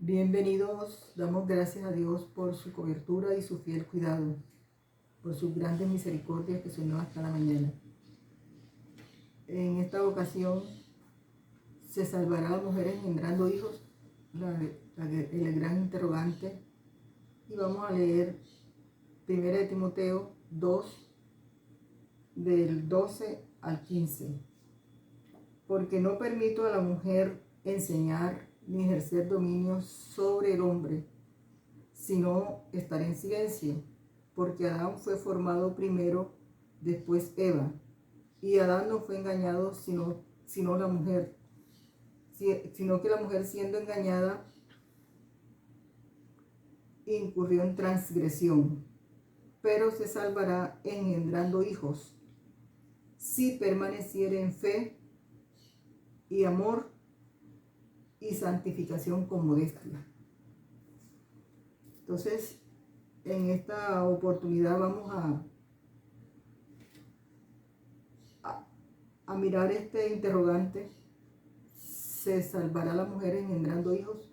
Bienvenidos, damos gracias a Dios por su cobertura y su fiel cuidado, por sus grandes misericordias que son nuevas cada mañana. En esta ocasión se salvará a la mujer engendrando hijos, el gran interrogante, y vamos a leer 1 de Timoteo 2, del 12 al 15. Porque no permito a la mujer enseñar ni ejercer dominio sobre el hombre, sino estar en silencio, porque Adán fue formado primero, después Eva, y Adán no fue engañado sino la mujer, sino que la mujer, siendo engañada, incurrió en transgresión, pero se salvará engendrando hijos, si permaneciere en fe y amor y santificación con modestia. Entonces, en esta oportunidad vamos a mirar este interrogante: ¿se salvará la mujer engendrando hijos?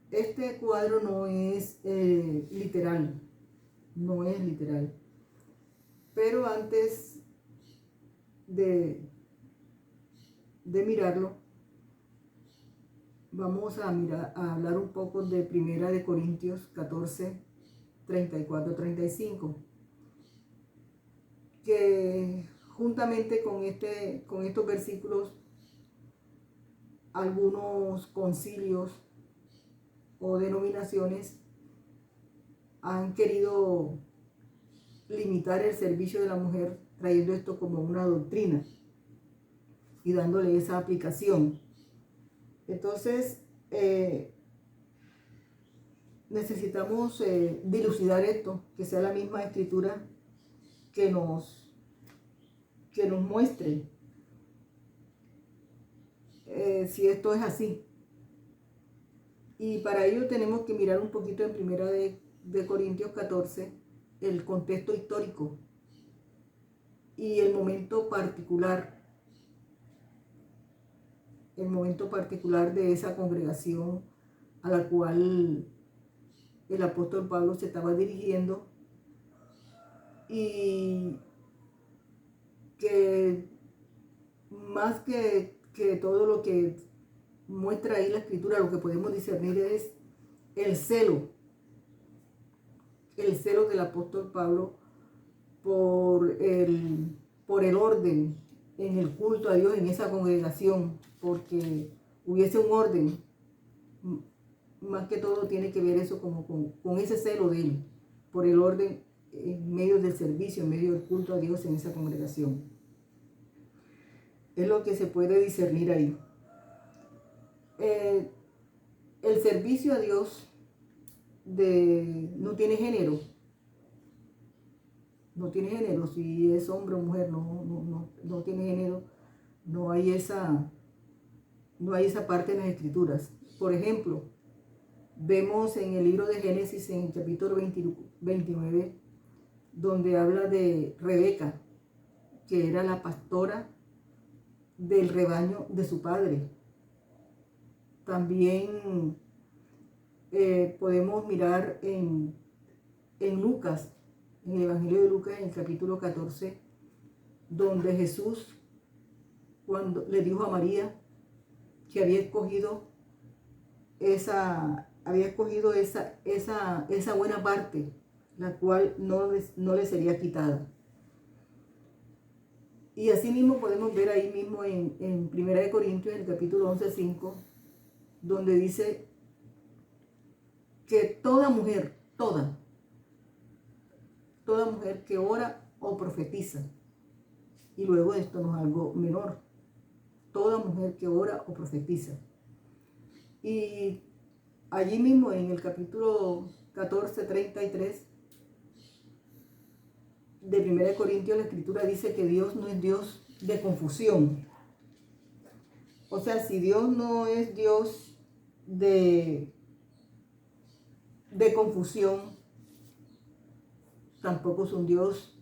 Este cuadro no es literal, no es literal. Pero antes de mirarlo, vamos a hablar un poco de 1 de Corintios 14, 34, 35, que juntamente con estos versículos, algunos concilios o denominaciones han querido limitar el servicio de la mujer, trayendo esto como una doctrina y dándole esa aplicación. Entonces, necesitamos dilucidar esto, que sea la misma escritura que nos muestre si esto es así. Y para ello tenemos que mirar un poquito en 1 de Corintios 14, el contexto histórico y el momento particular de esa congregación a la cual el apóstol Pablo se estaba dirigiendo, y que más que todo lo que muestra ahí la escritura, lo que podemos discernir es el celo del apóstol Pablo por el orden en el culto a Dios en esa congregación, porque hubiese un orden. Más que todo tiene que ver eso como con ese celo de él por el orden en medio del servicio, en medio del culto a Dios en esa congregación. Es lo que se puede discernir ahí. El servicio a Dios no tiene género. No tiene género, si es hombre o mujer, no tiene género. No hay esa parte en las escrituras. Por ejemplo, vemos en el libro de Génesis, en el capítulo 29, donde habla de Rebeca, que era la pastora del rebaño de su padre. También podemos mirar en Lucas, en el Evangelio de Lucas, en el capítulo 14, donde Jesús, cuando le dijo a María que había escogido esa buena parte, la cual no le sería quitada. Y así mismo podemos ver ahí mismo en 1 de Corintios, en el capítulo 11:5, donde dice que toda mujer que ora o profetiza, y luego esto no es algo menor, toda mujer que ora o profetiza. Y allí mismo en el capítulo 14, 33 de 1 de Corintios, la escritura dice que Dios no es Dios de confusión. O sea, si Dios no es Dios de confusión, tampoco es un Dios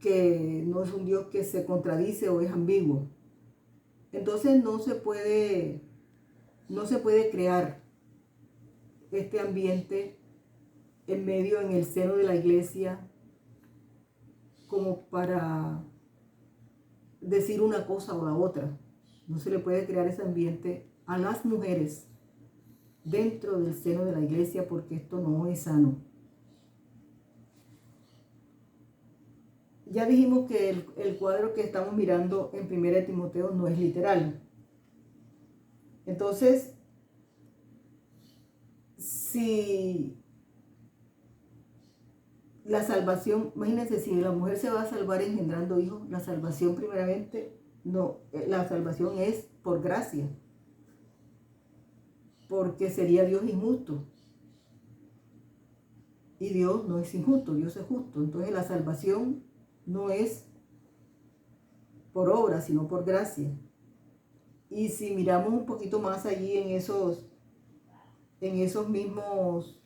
que se contradice o es ambiguo. Entonces no se puede no se puede crear este ambiente en el seno de la iglesia, como para decir una cosa o la otra. No se le puede crear ese ambiente a las mujeres dentro del seno de la iglesia, porque esto no es sano. Ya dijimos que el cuadro que estamos mirando en 1 Timoteo no es literal. Entonces, si la salvación, imagínense, si la mujer se va a salvar engendrando hijos, la salvación primeramente, no, la salvación es por gracia, porque sería Dios injusto. Y Dios no es injusto, Dios es justo. Entonces la salvación no es por obra, sino por gracia. Y si miramos un poquito más allí en esos mismos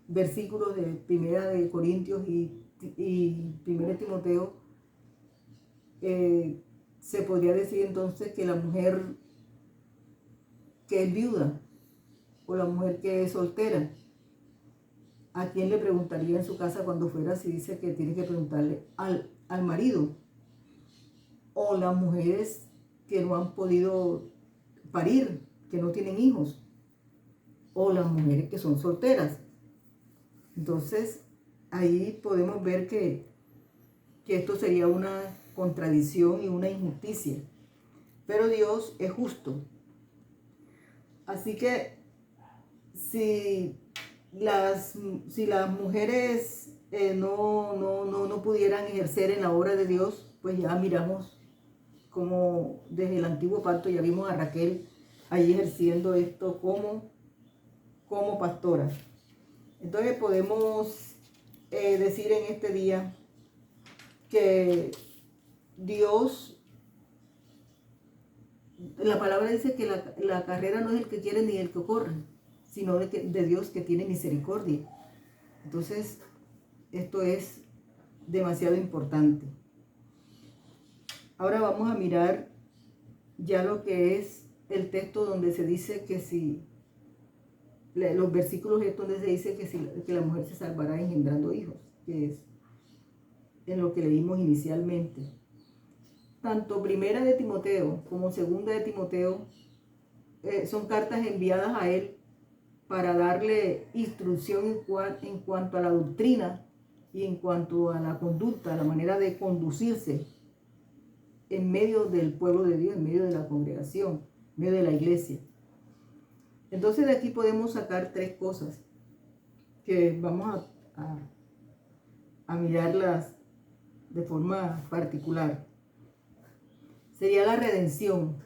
versículos de 1 Corintios y 1 Timoteo, se podría decir entonces que la mujer que es viuda o la mujer que es soltera, ¿a quién le preguntaría en su casa cuando fuera, si dice que tiene que preguntarle al marido? O las mujeres que no han podido parir, que no tienen hijos, o las mujeres que son solteras. Entonces, ahí podemos ver que esto sería una contradicción y una injusticia. Pero Dios es justo. Así que si las mujeres no pudieran ejercer en la obra de Dios, pues ya miramos como desde el antiguo pacto ya vimos a Raquel allí ejerciendo esto como pastora. Entonces podemos decir en este día que Dios, la palabra dice que la carrera no es el que quiere ni el que corre, sino de Dios que tiene misericordia. Entonces, esto es demasiado importante. Ahora vamos a mirar ya lo que es el texto donde se dice que si, los versículos estos donde se dice que la mujer se salvará engendrando hijos, que es en lo que leímos inicialmente. Tanto 1 de Timoteo como 2 de Timoteo son cartas enviadas a él para darle instrucción en cuanto a la doctrina y en cuanto a la conducta, a la manera de conducirse en medio del pueblo de Dios, en medio de la congregación, en medio de la iglesia. Entonces de aquí podemos sacar tres cosas que vamos a mirarlas de forma particular. Sería la redención,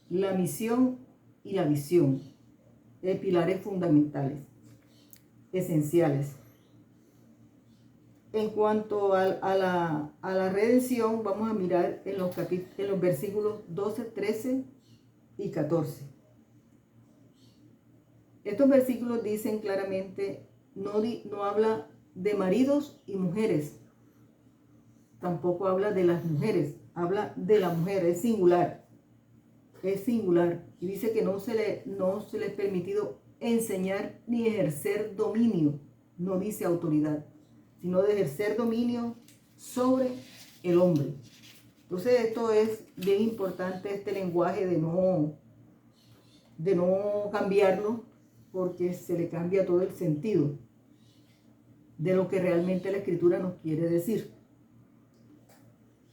la misión y la visión, pilares fundamentales, esenciales. En cuanto a la redención, vamos a mirar en los versículos 12, 13 y 14. Estos versículos dicen claramente, no habla de maridos y mujeres, tampoco habla de las mujeres, habla de la mujer, es singular. Y dice que no se le es permitido enseñar ni ejercer dominio, no dice autoridad, sino de ejercer dominio sobre el hombre. Entonces esto es bien importante, este lenguaje de no cambiarlo, porque se le cambia todo el sentido de lo que realmente la Escritura nos quiere decir.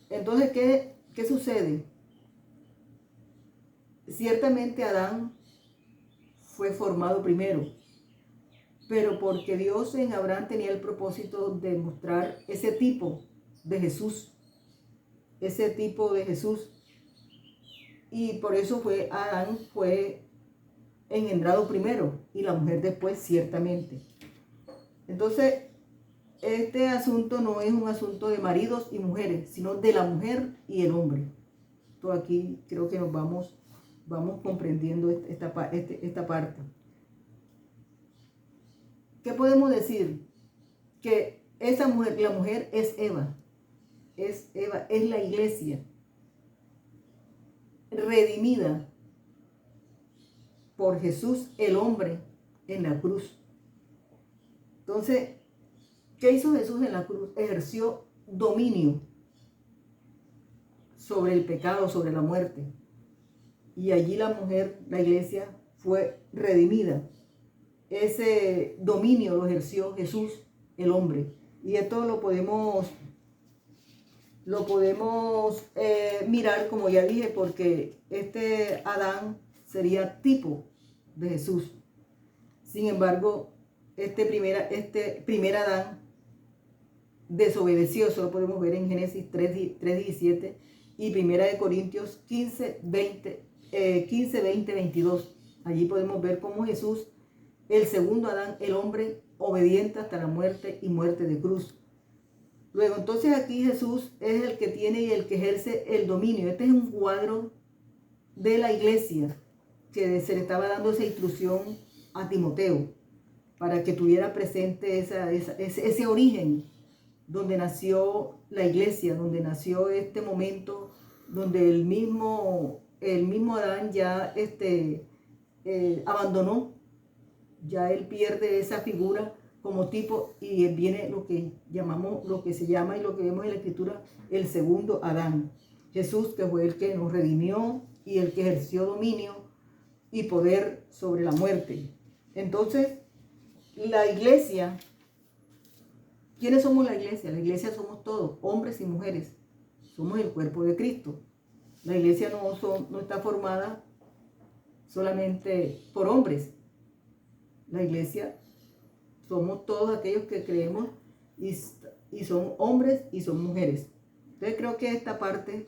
Entonces, ¿qué sucede? Ciertamente Adán fue formado primero, pero porque Dios en Abraham tenía el propósito de mostrar ese tipo de Jesús, y por eso Adán fue engendrado primero y la mujer después, ciertamente. Entonces, este asunto no es un asunto de maridos y mujeres, sino de la mujer y el hombre. Todo aquí creo que nos vamos comprendiendo esta parte. ¿Qué podemos decir? Que esa mujer, la mujer es Eva, es la iglesia redimida, por Jesús el hombre en la cruz. Entonces, ¿qué hizo Jesús en la cruz? Ejerció dominio sobre el pecado, sobre la muerte. Y allí la mujer, la iglesia, fue redimida. Ese dominio lo ejerció Jesús, el hombre. Y esto lo podemos mirar, como ya dije, porque este Adán sería tipo de Jesús. Sin embargo, este primer Adán desobedeció. Eso lo podemos ver en Génesis 3:17 y 1 Corintios 15, 20, 22. Allí podemos ver cómo Jesús, el segundo Adán, el hombre obediente hasta la muerte y muerte de cruz. Luego, entonces aquí Jesús es el que tiene y el que ejerce el dominio. Este es un cuadro de la iglesia que se le estaba dando esa instrucción a Timoteo para que tuviera presente ese origen donde nació la iglesia, donde nació este momento, donde el mismo Adán ya abandonó, ya él pierde esa figura como tipo y viene lo que se llama y lo que vemos en la escritura, el segundo Adán. Jesús, que fue el que nos redimió y el que ejerció dominio y poder sobre la muerte. Entonces, la iglesia, ¿quiénes somos la iglesia? La iglesia somos todos, hombres y mujeres. Somos el cuerpo de Cristo. La iglesia no está formada solamente por hombres. La iglesia somos todos aquellos que creemos y son hombres y son mujeres. Entonces creo que esta parte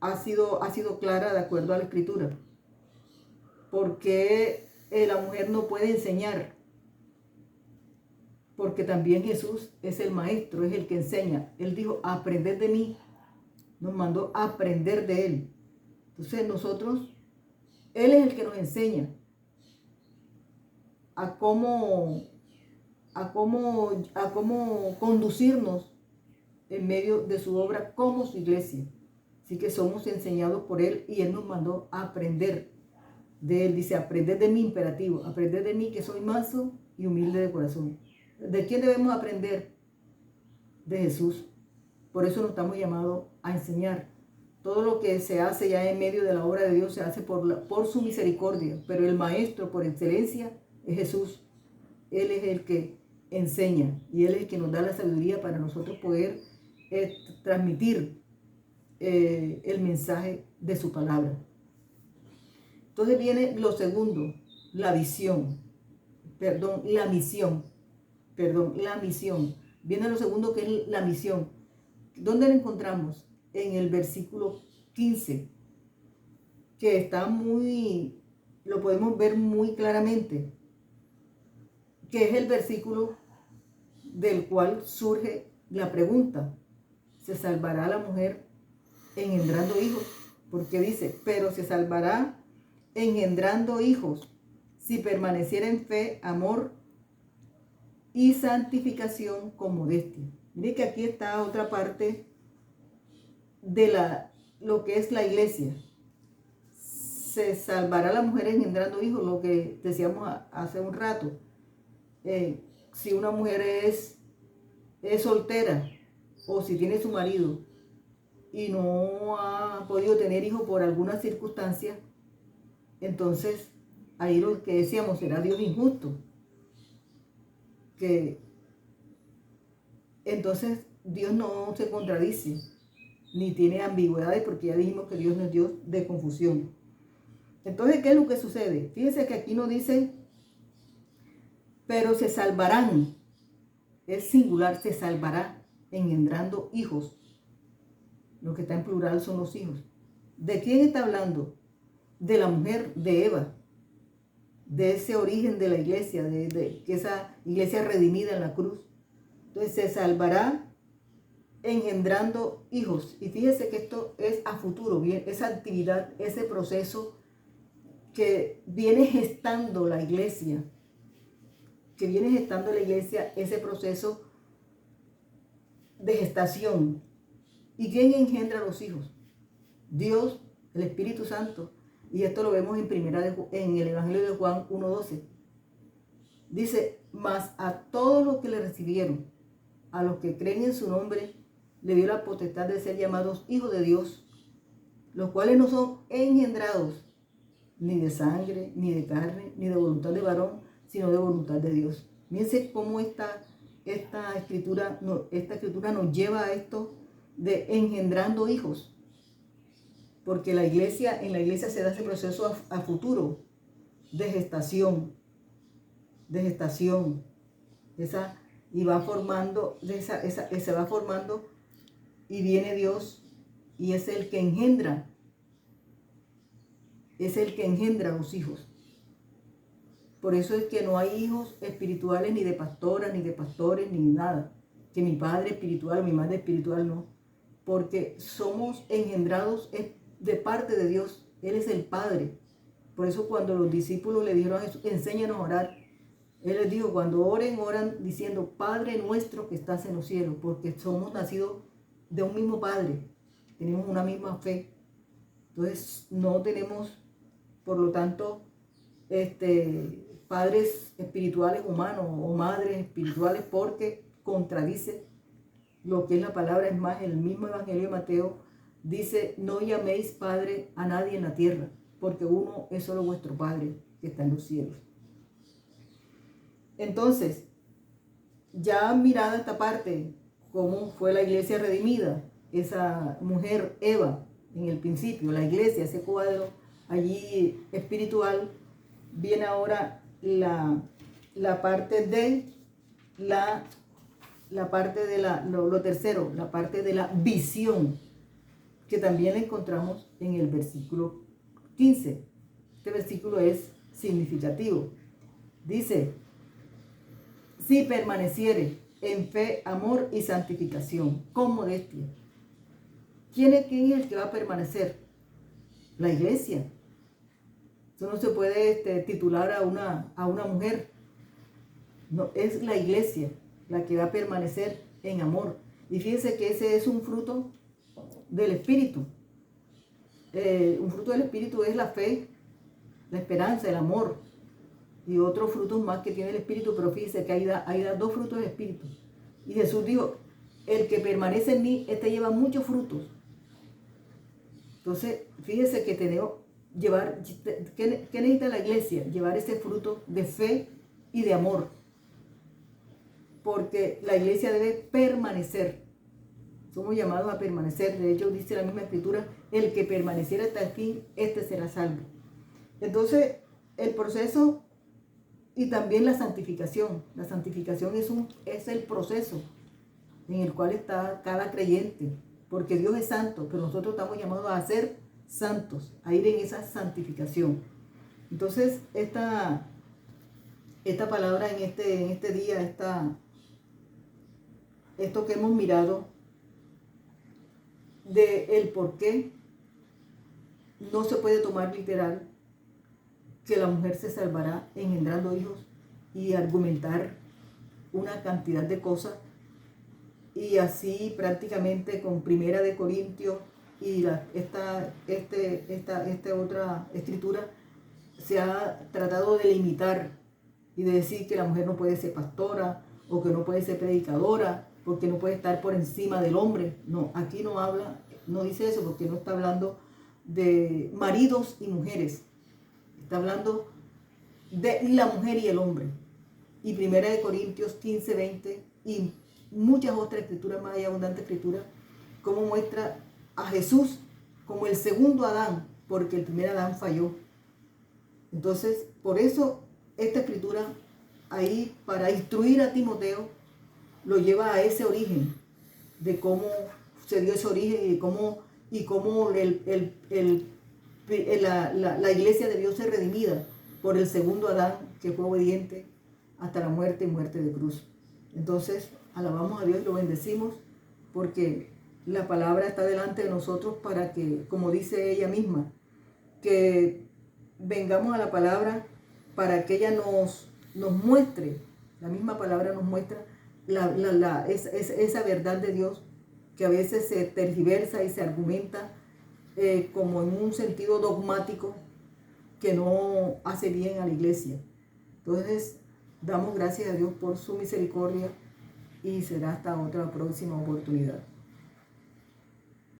ha sido clara de acuerdo a la escritura. Porque la mujer no puede enseñar. Porque también Jesús es el maestro, es el que enseña. Él dijo, aprended de mí. Nos mandó a aprender de él. Entonces Él es el que nos enseña a cómo conducirnos en medio de su obra como su iglesia. Así que somos enseñados por Él y Él nos mandó a aprender de Él. Dice, aprender de mí, imperativo, aprender de mí que soy manso y humilde de corazón. ¿De quién debemos aprender? De Jesús. Por eso nos estamos llamados a enseñar. Todo lo que se hace ya en medio de la obra de Dios se hace por su misericordia. Pero el maestro por excelencia es Jesús. Él es el que enseña y Él es el que nos da la sabiduría para nosotros poder transmitir el mensaje de su palabra. Entonces viene lo segundo, la misión. Viene lo segundo, que es la misión. ¿Dónde la encontramos? En el versículo 15, que lo podemos ver muy claramente, que es el versículo del cual surge la pregunta: ¿se salvará la mujer engendrando hijos? Porque dice, pero se salvará engendrando hijos si permaneciera en fe, amor y santificación con modestia. Mire que aquí está otra parte de lo que es la iglesia. Se salvará la mujer engendrando hijos, lo que decíamos hace un rato. Si una mujer es soltera o si tiene su marido y no ha podido tener hijos por alguna circunstancia, entonces ahí lo que decíamos, será Dios injusto. Que entonces Dios no se contradice ni tiene ambigüedades, porque ya dijimos que Dios no es Dios de confusión. Entonces, ¿qué es lo que sucede? Fíjense que aquí no dice, pero se salvarán. Es singular, se salvará engendrando hijos. Lo que está en plural son los hijos. ¿De quién está hablando? De la mujer, de Eva. De ese origen de la iglesia, de esa iglesia redimida en la cruz. Entonces, se salvará engendrando hijos. Y fíjese que esto es a futuro, bien, esa actividad, ese proceso que viene gestando la iglesia, ese proceso de gestación. ¿Y quién engendra a los hijos? Dios el Espíritu Santo. Y esto lo vemos en el Evangelio de Juan 1:12. Dice, mas a todos los que le recibieron, a los que creen en su nombre, le dio la potestad de ser llamados hijos de Dios, los cuales no son engendrados ni de sangre, ni de carne, ni de voluntad de varón, sino de voluntad de Dios. Fíjense cómo esta escritura nos lleva a esto de engendrando hijos. Porque en la iglesia se da ese proceso a futuro de gestación. Y va formando, se va formando, y viene Dios y es el que engendra. Es el que engendra a los hijos. Por eso es que no hay hijos espirituales ni de pastoras, ni de pastores, ni nada. Que mi padre espiritual o mi madre espiritual no. Porque somos engendrados de parte de Dios. Él es el Padre. Por eso cuando los discípulos le dijeron a Jesús, enséñanos a orar, Él les dijo, cuando oran diciendo, Padre nuestro que estás en los cielos, porque somos nacidos de un mismo Padre. Tenemos una misma fe. Entonces no tenemos, por lo tanto, padres espirituales humanos o madres espirituales, porque contradice lo que es la palabra. Es más, el mismo Evangelio de Mateo dice, no llaméis Padre a nadie en la tierra, porque uno es solo vuestro Padre que está en los cielos. Entonces, ya mirada esta parte, cómo fue la iglesia redimida, esa mujer Eva en el principio, la iglesia, ese cuadro allí espiritual, viene ahora la parte de lo tercero, la parte de la visión, que también la encontramos en el versículo 15. Este versículo es significativo. Dice, si permaneciere en fe, amor y santificación, con modestia. ¿Quién es el que va a permanecer? La iglesia. Eso no se puede titular a una mujer. No, es la iglesia la que va a permanecer en amor. Y fíjense que ese es un fruto del Espíritu. Un fruto del Espíritu es la fe, la esperanza, el amor y otros frutos más que tiene el Espíritu. Pero fíjense que hay dos frutos del Espíritu. Y Jesús dijo, el que permanece en mí, lleva muchos frutos. Entonces, fíjense que tenemos llevar, ¿qué necesita la iglesia? Llevar ese fruto de fe y de amor. Porque la iglesia debe permanecer. Somos llamados a permanecer. De hecho, dice la misma escritura, el que permaneciera hasta el fin, será salvo. Entonces, el proceso y también la santificación. La santificación es el proceso en el cual está cada creyente. Porque Dios es santo, pero nosotros estamos llamados a ser santos, a ir en esa santificación. Entonces, esta palabra en este día, esto que hemos mirado, de el por qué no se puede tomar literal que la mujer se salvará engendrando hijos, y argumentar una cantidad de cosas, y así prácticamente con Primera de Corintios y esta otra escritura se ha tratado de limitar y de decir que la mujer no puede ser pastora o que no puede ser predicadora porque no puede estar por encima del hombre. No, aquí no dice eso, porque no está hablando de maridos y mujeres, está hablando de la mujer y el hombre. Y Primera de Corintios 15, 20 y muchas otras escrituras más, hay abundante escritura, como muestra a Jesús como el segundo Adán, porque el primer Adán falló. Entonces, por eso esta escritura ahí, para instruir a Timoteo, lo lleva a ese origen, de cómo se dio ese origen y cómo la iglesia debió ser redimida por el segundo Adán, que fue obediente hasta la muerte y muerte de cruz. Entonces, alabamos a Dios y lo bendecimos, porque la palabra está delante de nosotros para que, como dice ella misma, que vengamos a la palabra para que ella nos muestre, la misma palabra nos muestra esa verdad de Dios, que a veces se tergiversa y se argumenta como en un sentido dogmático que no hace bien a la iglesia. Entonces, damos gracias a Dios por su misericordia y será hasta otra próxima oportunidad.